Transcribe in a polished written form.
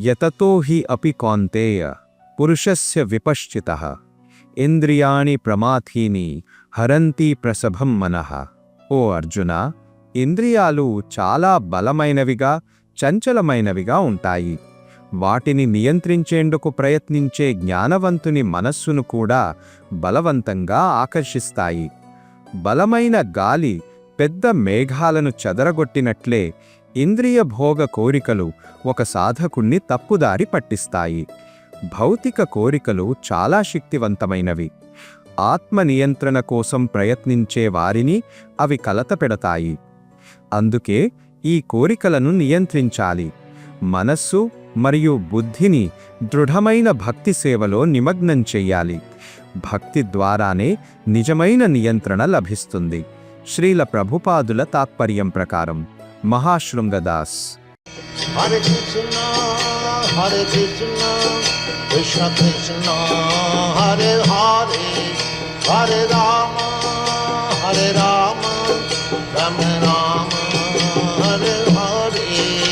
యతతో హి అపి కౌంతేయ పురుషస్య విపశ్చితః ఇంద్రియాణి ప్రమాథీని హరంతి ప్రసభం మనః. ఓ అర్జున, ఇంద్రియాలు చాలా బలమైనవిగా, చంచలమైనవిగా ఉంటాయి. వాటిని నియంత్రించేందుకు ప్రయత్నించే జ్ఞానవంతుని మనస్సును కూడా బలవంతంగా ఆకర్షిస్తాయి. బలమైన గాలి పెద్ద మేఘాలను చెదరగొట్టినట్లే ఇంద్రియ భోగ కోరికలు ఒక సాధకుణ్ణి తప్పుదారి పట్టిస్తాయి. భౌతిక కోరికలు చాలా శక్తివంతమైనవి. ఆత్మ నియంత్రణ కోసం ప్రయత్నించే వారిని అవి కలతపెడతాయి. అందుకే ఈ కోరికలను నియంత్రించాలి. మనస్సు మరియు బుద్ధిని దృఢమైన భక్తి సేవలో నిమగ్నం చెయ్యాలి. భక్తి ద్వారానే నిజమైన నియంత్రణ లభిస్తుంది. శ్రీల ప్రభుపాదుల తాత్పర్యం ప్రకారం. మహాశృంగదాస్. హరే కృష్ణ హరే కృష్ణ కృష్ణ కృష్ణ హరే హరే హరే రామ రామ రామ